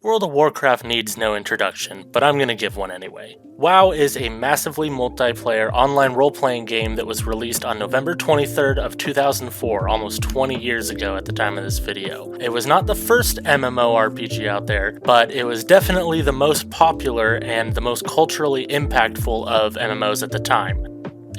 World of Warcraft needs no introduction, but I'm gonna give one anyway. WoW is a massively multiplayer online role-playing game that was released on November 23rd of 2004, almost 20 years ago at the time of this video. It was not the first MMORPG out there, but it was definitely the most popular and the most culturally impactful of MMOs at the time.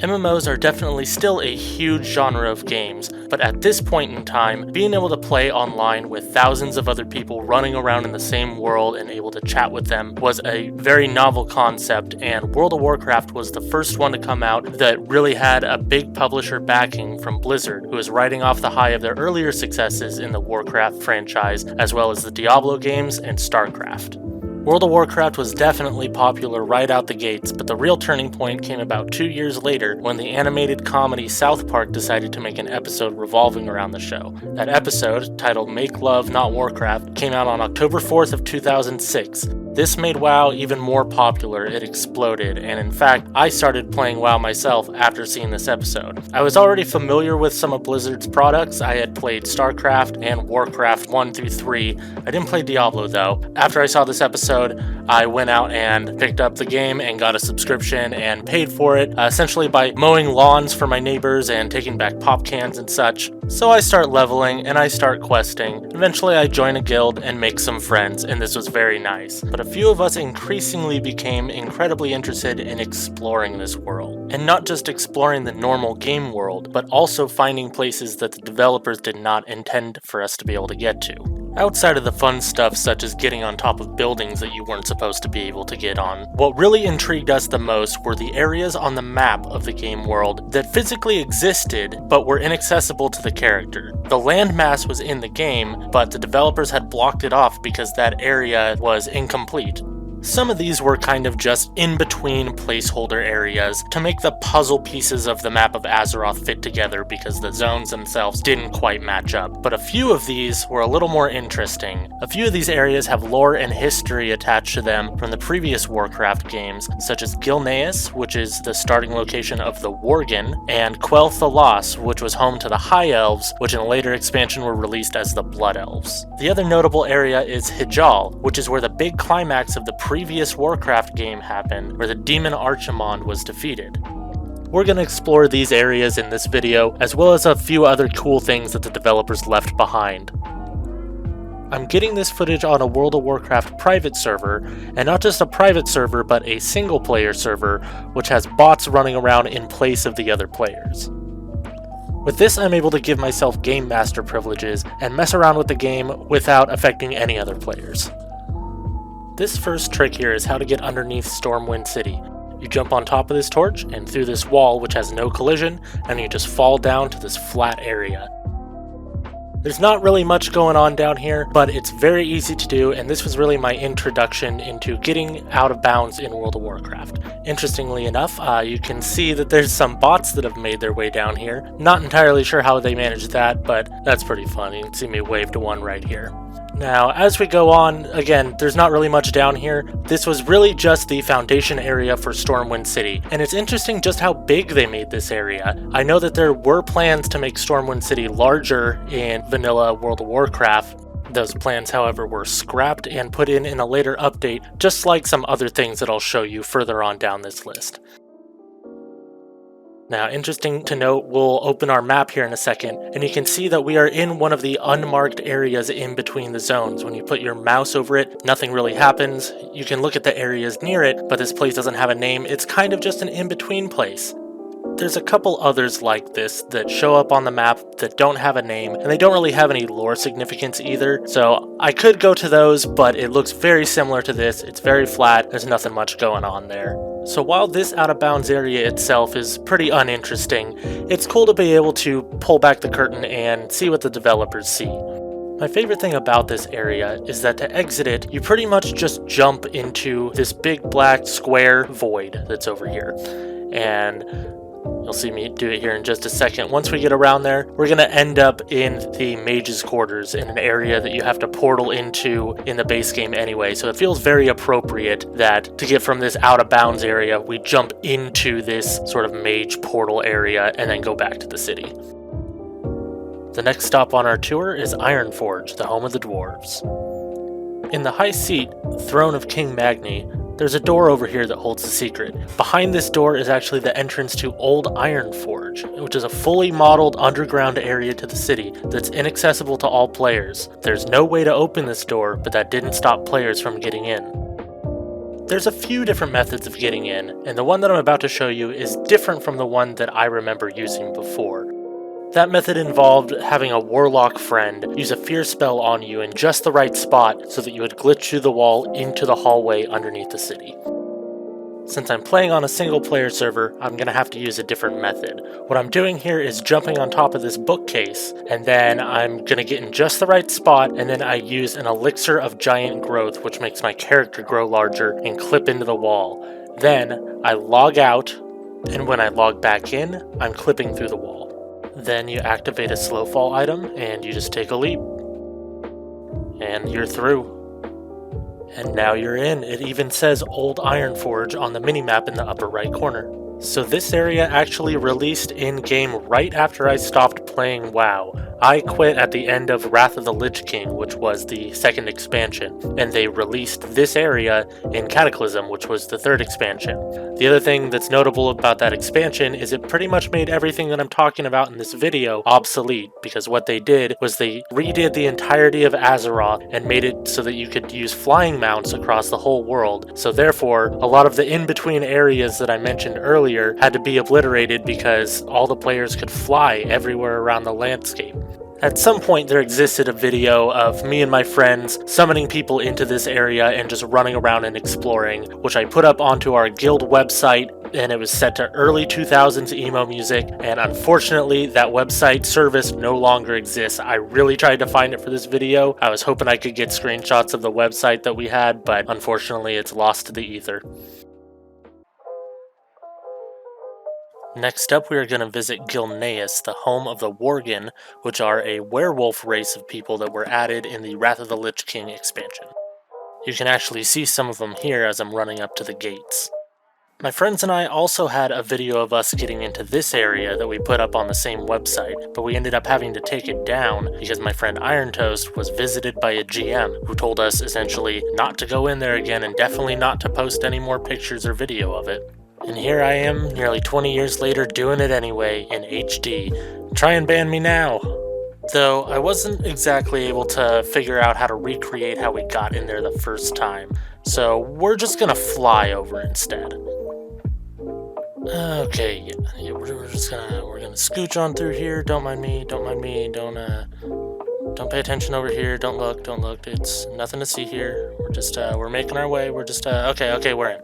MMOs are definitely still a huge genre of games, but at this point in time, being able to play online with thousands of other people running around in the same world and able to chat with them was a very novel concept, and World of Warcraft was the first one to come out that really had a big publisher backing from Blizzard, who was riding off the high of their earlier successes in the Warcraft franchise, as well as the Diablo games and StarCraft. World of Warcraft was definitely popular right out the gates, but the real turning point came about 2 years later when the animated comedy South Park decided to make an episode revolving around the show. That episode, titled Make Love Not Warcraft, came out on October 4th of 2006. This made WoW even more popular. It exploded, and in fact, I started playing WoW myself after seeing this episode. I was already familiar with some of Blizzard's products. I had played StarCraft and Warcraft 1 through 3. I didn't play Diablo though. After I saw this episode, I went out and picked up the game and got a subscription and paid for it, essentially by mowing lawns for my neighbors and taking back pop cans and such. So I start leveling and I start questing. Eventually I join a guild and make some friends, and this was very nice. But a few of us increasingly became incredibly interested in exploring this world. And not just exploring the normal game world, but also finding places that the developers did not intend for us to be able to get to. Outside of the fun stuff such as getting on top of buildings that you weren't supposed to be able to get on, what really intrigued us the most were the areas on the map of the game world that physically existed but were inaccessible to the character. The landmass was in the game, but the developers had blocked it off because that area was incomplete. Some of these were kind of just in-between placeholder areas to make the puzzle pieces of the map of Azeroth fit together because the zones themselves didn't quite match up. But a few of these were a little more interesting. A few of these areas have lore and history attached to them from the previous Warcraft games, such as Gilneas, which is the starting location of the Worgen, and Quel'thalas, which was home to the High Elves, which in a later expansion were released as the Blood Elves. The other notable area is Hyjal, which is where the big climax of the previous Warcraft game happened, where the demon Archimonde was defeated. We're going to explore these areas in this video, as well as a few other cool things that the developers left behind. I'm getting this footage on a World of Warcraft private server, and not just a private server, but a single player server, which has bots running around in place of the other players. With this, I'm able to give myself Game Master privileges and mess around with the game without affecting any other players. This first trick here is how to get underneath Stormwind City. You jump on top of this torch and through this wall which has no collision, and you just fall down to this flat area. There's not really much going on down here, but it's very easy to do, and this was really my introduction into getting out of bounds in World of Warcraft. Interestingly enough, you can see that there's some bots that have made their way down here. Not entirely sure how they managed that, but that's pretty fun. You can see me wave to one right here. Now, as we go on, again, there's not really much down here. This was really just the foundation area for Stormwind City, and it's interesting just how big they made this area. I know that there were plans to make Stormwind City larger in vanilla World of Warcraft. Those plans, however, were scrapped and put in a later update, just like some other things that I'll show you further on down this list. Now, interesting to note, we'll open our map here in a second, and you can see that we are in one of the unmarked areas in between the zones. When you put your mouse over it, nothing really happens. You can look at the areas near it, but this place doesn't have a name. It's kind of just an in-between place. There's a couple others like this that show up on the map that don't have a name, and they don't really have any lore significance either, so I could go to those, but it looks very similar to this. It's very flat, there's nothing much going on there. So while this out-of-bounds area itself is pretty uninteresting, it's cool to be able to pull back the curtain and see what the developers see. My favorite thing about this area is that to exit it, you pretty much just jump into this big black square void that's over here. And you'll see me do it here in just a second. Once we get around there, we're going to end up in the mage's quarters in an area that you have to portal into in the base game anyway. So it feels very appropriate that to get from this out of bounds area, we jump into this sort of mage portal area and then go back to the city. The next stop on our tour is Ironforge, the home of the dwarves. In the High Seat, Throne of King Magni, there's a door over here that holds the secret. Behind this door is actually the entrance to Old Ironforge, which is a fully modeled underground area to the city that's inaccessible to all players. There's no way to open this door, but that didn't stop players from getting in. There's a few different methods of getting in, and the one that I'm about to show you is different from the one that I remember using before. That method involved having a warlock friend use a fear spell on you in just the right spot so that you would glitch through the wall into the hallway underneath the city. Since I'm playing on a single player server, I'm going to have to use a different method. What I'm doing here is jumping on top of this bookcase, and then I'm going to get in just the right spot, and then I use an elixir of giant growth, which makes my character grow larger and clip into the wall. Then I log out, and when I log back in, I'm clipping through the wall. Then you activate a slow fall item, and you just take a leap. And you're through. And now you're in. It even says Old Ironforge on the minimap in the upper right corner. So this area actually released in-game right after I stopped playing WoW. I quit at the end of Wrath of the Lich King, which was the second expansion, and they released this area in Cataclysm, which was the third expansion. The other thing that's notable about that expansion is it pretty much made everything that I'm talking about in this video obsolete, because what they did was they redid the entirety of Azeroth and made it so that you could use flying mounts across the whole world. So therefore, a lot of the in-between areas that I mentioned earlier had to be obliterated because all the players could fly everywhere around the landscape. At some point there existed a video of me and my friends summoning people into this area and just running around and exploring, which I put up onto our guild website, and it was set to early 2000s emo music, and unfortunately that website service no longer exists. I really tried to find it for this video. I was hoping I could get screenshots of the website that we had, but unfortunately it's lost to the ether. Next up, we are going to visit Gilneas, the home of the Worgen, which are a werewolf race of people that were added in the Wrath of the Lich King expansion. You can actually see some of them here as I'm running up to the gates. My friends and I also had a video of us getting into this area that we put up on the same website, but we ended up having to take it down because my friend Iron Toast was visited by a GM who told us essentially not to go in there again and definitely not to post any more pictures or video of it. And here I am, nearly 20 years later, doing it anyway, in HD. Try and ban me now! Though, I wasn't exactly able to figure out how to recreate how we got in there the first time, so we're just gonna fly over instead. Okay, yeah, we're gonna scooch on through here, don't mind me, don't pay attention over here, don't look, it's nothing to see here. We're just, we're making our way, okay, we're in.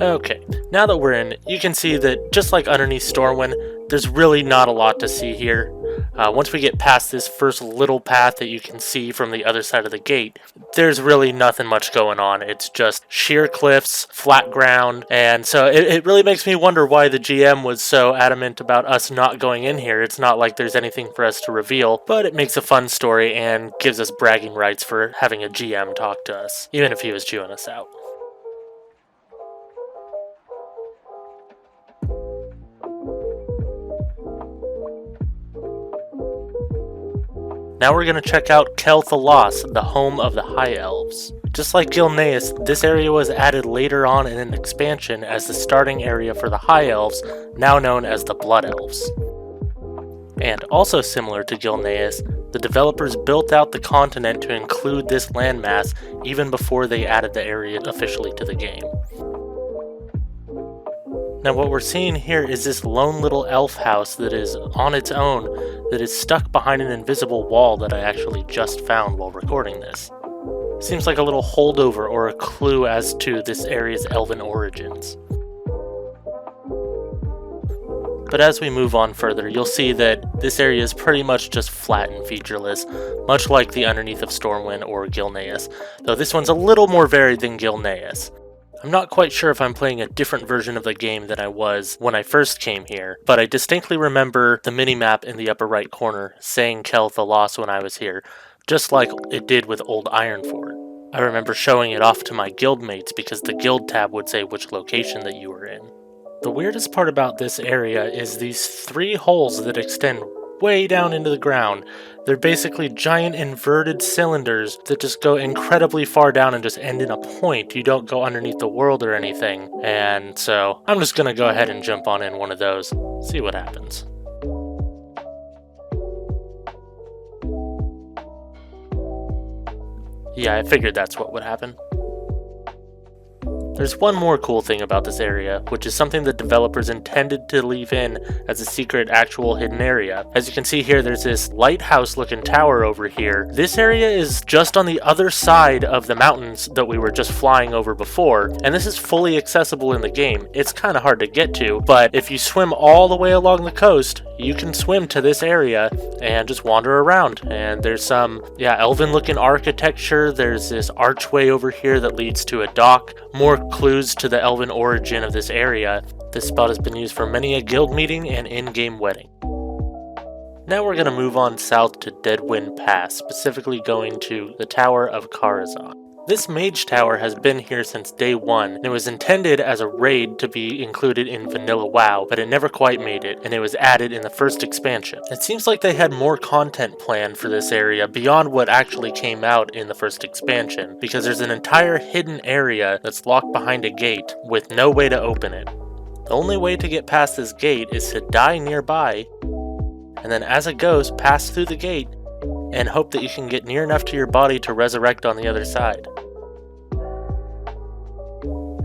Okay, now that we're in, you can see that just like underneath Stormwind, there's really not a lot to see here. Once we get past this first little path that you can see from the other side of the gate, there's really nothing much going on. It's just sheer cliffs, flat ground, and so it really makes me wonder why the GM was so adamant about us not going in here. It's not like there's anything for us to reveal, but it makes a fun story and gives us bragging rights for having a GM talk to us, even if he was chewing us out. Now we're going to check out Quel'thalas, the home of the High Elves. Just like Gilneas, this area was added later on in an expansion as the starting area for the High Elves, now known as the Blood Elves. And also similar to Gilneas, the developers built out the continent to include this landmass even before they added the area officially to the game. Now what we're seeing here is this lone little elf house that is on its own, that is stuck behind an invisible wall that I actually just found while recording this. Seems like a little holdover or a clue as to this area's elven origins. But as we move on further, you'll see that this area is pretty much just flat and featureless, much like the underneath of Stormwind or Gilneas, though this one's a little more varied than Gilneas. I'm not quite sure if I'm playing a different version of the game than I was when I first came here, but I distinctly remember the minimap in the upper right corner saying Quel'thalas when I was here, just like it did with Old Ironforge. I remember showing it off to my guildmates because the guild tab would say which location that you were in. The weirdest part about this area is these 3 holes that extend way down into the ground. They're basically giant inverted cylinders that just go incredibly far down and just end in a point. You don't go underneath the world or anything. And so I'm just going to go ahead and jump on in one of those, see what happens. Yeah, I figured that's what would happen. There's one more cool thing about this area, which is something the developers intended to leave in as a secret actual hidden area. As you can see here, there's this lighthouse looking tower over here. This area is just on the other side of the mountains that we were just flying over before, and this is fully accessible in the game. It's kind of hard to get to, but if you swim all the way along the coast, you can swim to this area and just wander around. And there's some, elven looking architecture. There's this archway over here that leads to a dock. More clues to the elven origin of this area. This spot has been used for many a guild meeting and in-game wedding. Now we're going to move on south to Deadwind Pass, specifically going to the Tower of Karazhan. This mage tower has been here since day one, and it was intended as a raid to be included in vanilla WoW, but it never quite made it, and it was added in the first expansion. It seems like they had more content planned for this area beyond what actually came out in the first expansion, because there's an entire hidden area that's locked behind a gate with no way to open it. The only way to get past this gate is to die nearby, and then as a ghost pass through the gate and hope that you can get near enough to your body to resurrect on the other side.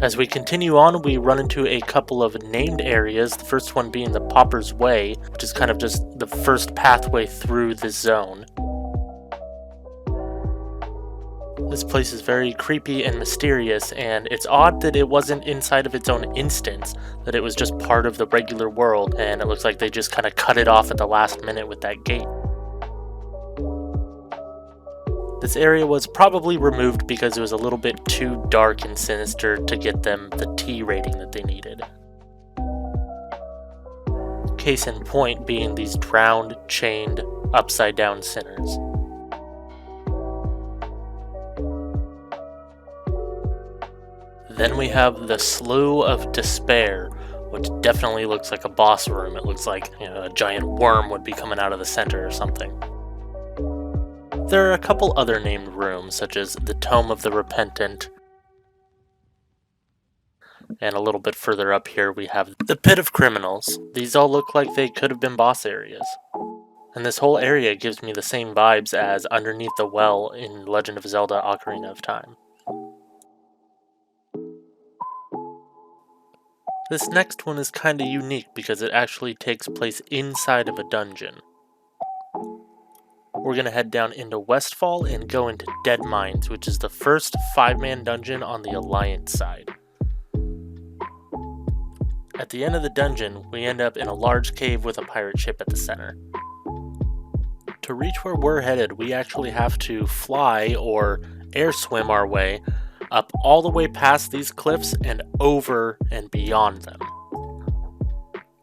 As we continue on, we run into a couple of named areas, the first one being the Pauper's Way, which is kind of just the first pathway through the zone. This place is very creepy and mysterious, and it's odd that it wasn't inside of its own instance, that it was just part of the regular world, and it looks like they just kind of cut it off at the last minute with that gate. This area was probably removed because it was a little bit too dark and sinister to get them the T rating that they needed. Case in point being these drowned, chained, upside down sinners. Then we have the Slough of Despair, which definitely looks like a boss room. It looks like a giant worm would be coming out of the center or something. There are a couple other named rooms, such as the Tome of the Repentant, and a little bit further up here we have the Pit of Criminals. These all look like they could have been boss areas. And this whole area gives me the same vibes as underneath the well in Legend of Zelda: Ocarina of Time. This next one is kinda unique because it actually takes place inside of a dungeon. We're going to head down into Westfall and go into Deadmines, which is the first 5-man dungeon on the Alliance side. At the end of the dungeon, we end up in a large cave with a pirate ship at the center. To reach where we're headed, we actually have to fly or air swim our way up all the way past these cliffs and over and beyond them.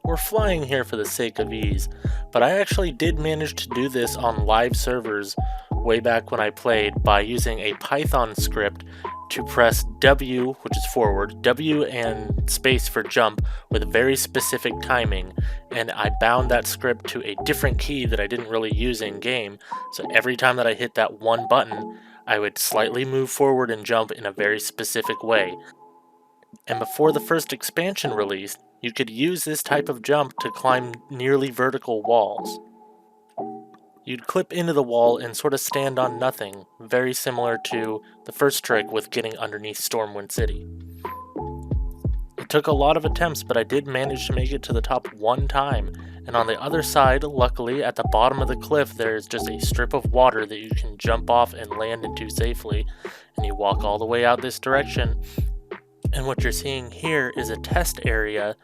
We're flying here for the sake of ease, but I actually did manage to do this on live servers way back when I played by using a Python script to press W, which is forward, W and space for jump with very specific timing, and I bound that script to a different key that I didn't really use in game, so every time that I hit that one button, I would slightly move forward and jump in a very specific way. And before the first expansion released, you could use this type of jump to climb nearly vertical walls. You'd clip into the wall and sort of stand on nothing, very similar to the first trick with getting underneath Stormwind City. It took a lot of attempts, but I did manage to make it to the top one time, and on the other side, luckily, at the bottom of the cliff, there's just a strip of water that you can jump off and land into safely, and you walk all the way out this direction. And what you're seeing here is a test area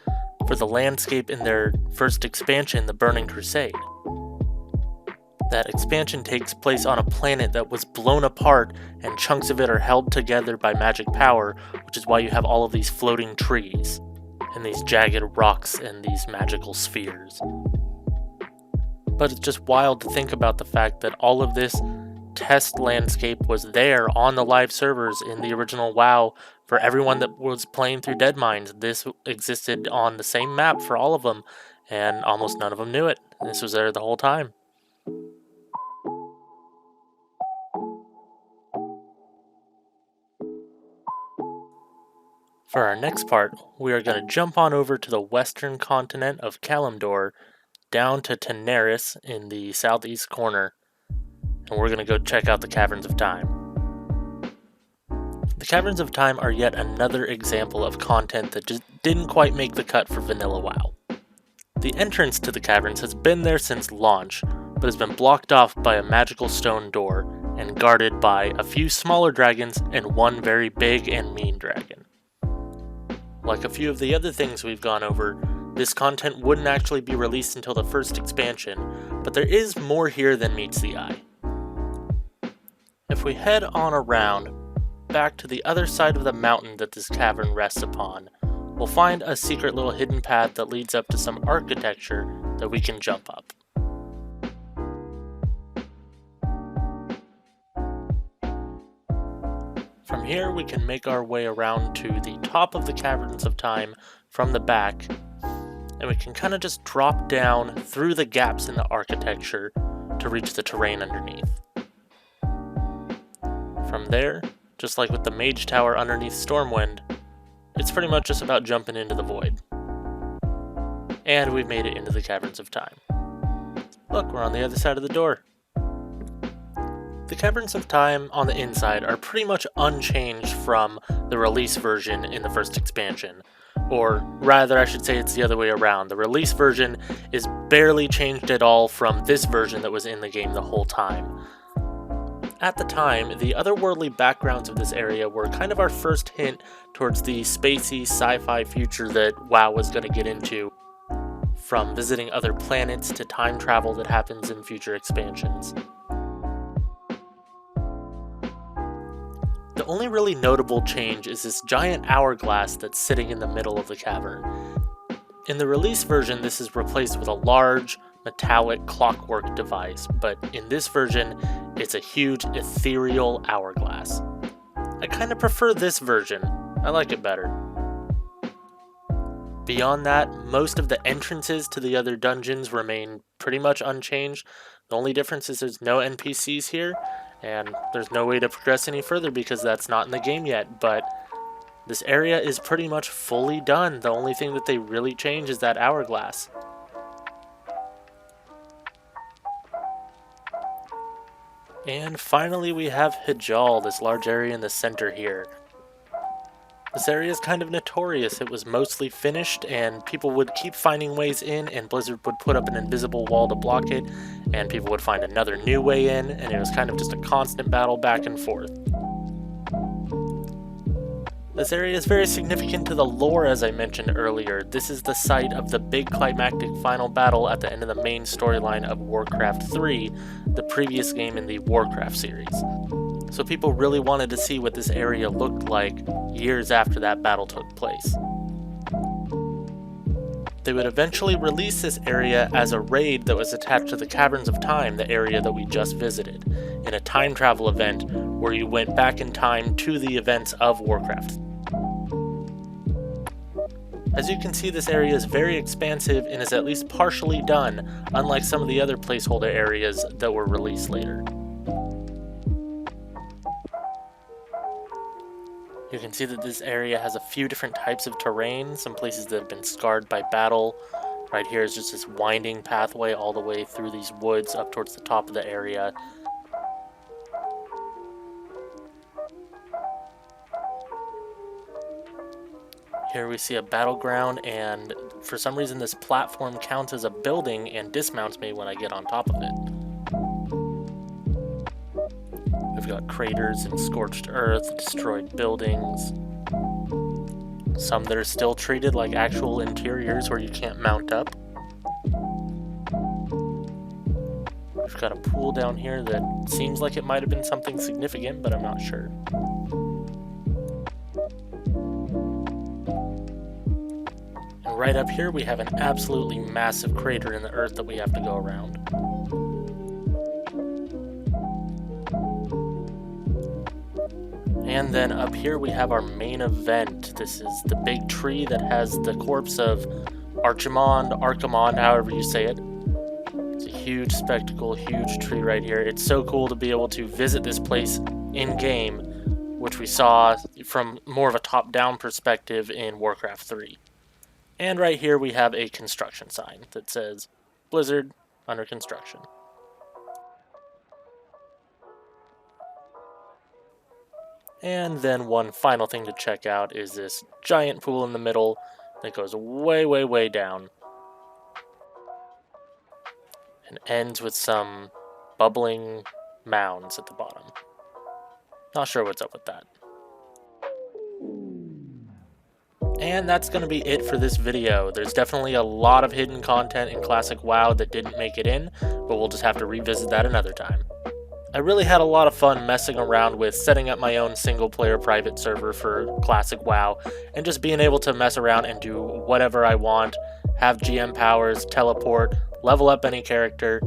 for the landscape in their first expansion, the Burning Crusade. That expansion takes place on a planet that was blown apart and chunks of it are held together by magic power, which is why you have all of these floating trees and these jagged rocks and these magical spheres. But it's just wild to think about the fact that all of this test landscape was there on the live servers in the original WoW for everyone that was playing through Deadmines. This existed on the same map for all of them, and almost none of them knew it. This was there the whole time. For our next part, we are going to jump on over to the western continent of Kalimdor, down to Teneris in the southeast corner, and we're going to go check out the Caverns of Time. The Caverns of Time are yet another example of content that just didn't quite make the cut for vanilla WoW. The entrance to the caverns has been there since launch, but has been blocked off by a magical stone door and guarded by a few smaller dragons and one very big and mean dragon. Like a few of the other things we've gone over, this content wouldn't actually be released until the first expansion, but there is more here than meets the eye. If we head on around, back to the other side of the mountain that this cavern rests upon, we'll find a secret little hidden path that leads up to some architecture that we can jump up. From here, we can make our way around to the top of the Caverns of Time from the back, and we can kind of just drop down through the gaps in the architecture to reach the terrain underneath. From there, just like with the Mage Tower underneath Stormwind, it's pretty much just about jumping into the void. And we've made it into the Caverns of Time. Look, we're on the other side of the door. The Caverns of Time on the inside are pretty much unchanged from the release version in the first expansion. Or rather, I should say it's the other way around. The release version is barely changed at all from this version that was in the game the whole time. At the time, the otherworldly backgrounds of this area were kind of our first hint towards the spacey sci-fi future that WoW was going to get into, from visiting other planets to time travel that happens in future expansions. The only really notable change is this giant hourglass that's sitting in the middle of the cavern. In the release version, this is replaced with a large, metallic clockwork device, but in this version, it's a huge ethereal hourglass. I kind of prefer this version. I like it better. Beyond that, most of the entrances to the other dungeons remain pretty much unchanged. The only difference is there's no NPCs here, and there's no way to progress any further because that's not in the game yet, but this area is pretty much fully done. The only thing that they really change is that hourglass. And finally we have Hyjal, this large area in the center here. This area is kind of notorious. It was mostly finished and people would keep finding ways in, and Blizzard would put up an invisible wall to block it, and people would find another new way in, and it was kind of just a constant battle back and forth. This area is very significant to the lore, as I mentioned earlier. This is the site of the big climactic final battle at the end of the main storyline of Warcraft 3, the previous game in the Warcraft series. So people really wanted to see what this area looked like years after that battle took place. They would eventually release this area as a raid that was attached to the Caverns of Time, the area that we just visited, in a time travel event where you went back in time to the events of Warcraft. As you can see, this area is very expansive and is at least partially done, unlike some of the other placeholder areas that were released later. You can see that this area has a few different types of terrain, some places that have been scarred by battle. Right here is just this winding pathway all the way through these woods up towards the top of the area. Here we see a battleground, and for some reason this platform counts as a building and dismounts me when I get on top of it. We've got craters and scorched earth, destroyed buildings. Some that are still treated like actual interiors where you can't mount up. We've got a pool down here that seems like it might have been something significant, but I'm not sure. And right up here we have an absolutely massive crater in the earth that we have to go around. And then up here we have our main event. This is the big tree that has the corpse of Archimond, however you say it. It's a huge spectacle, huge tree right here. It's so cool to be able to visit this place in-game, which we saw from more of a top-down perspective in Warcraft 3. And right here we have a construction sign that says, Blizzard, under construction. And then one final thing to check out is this giant pool in the middle that goes way, way, way down. And ends with some bubbling mounds at the bottom. Not sure what's up with that. And that's going to be it for this video. There's definitely a lot of hidden content in Classic WoW that didn't make it in, but we'll just have to revisit that another time. I really had a lot of fun messing around with setting up my own single-player private server for Classic WoW, and just being able to mess around and do whatever I want, have GM powers, teleport, level up any character.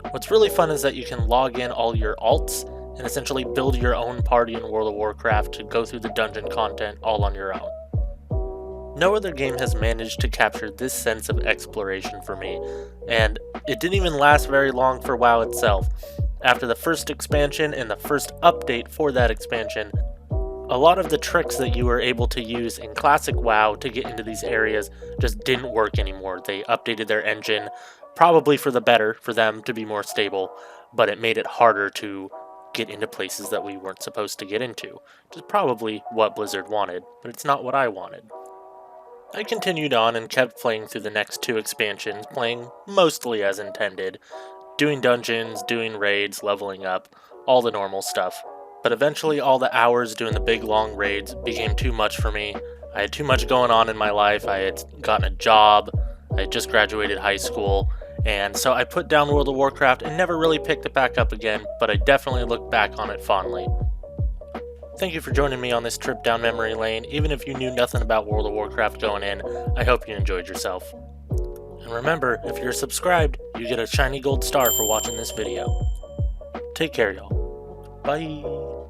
What's really fun is that you can log in all your alts, and essentially build your own party in World of Warcraft to go through the dungeon content all on your own. No other game has managed to capture this sense of exploration for me, and it didn't even last very long for WoW itself. After the first expansion and the first update for that expansion, a lot of the tricks that you were able to use in Classic WoW to get into these areas just didn't work anymore. They updated their engine, probably for the better, for them to be more stable, but it made it harder to get into places that we weren't supposed to get into, which is probably what Blizzard wanted, but it's not what I wanted. I continued on and kept playing through the next 2 expansions, playing mostly as intended, doing dungeons, doing raids, leveling up, all the normal stuff. But eventually all the hours doing the big long raids became too much for me. I had too much going on in my life. I had gotten a job, I had just graduated high school, and so I put down World of Warcraft and never really picked it back up again, but I definitely look back on it fondly. Thank you for joining me on this trip down memory lane. Even if you knew nothing about World of Warcraft going in, I hope you enjoyed yourself. And remember, if you're subscribed, you get a shiny gold star for watching this video. Take care, y'all. Bye.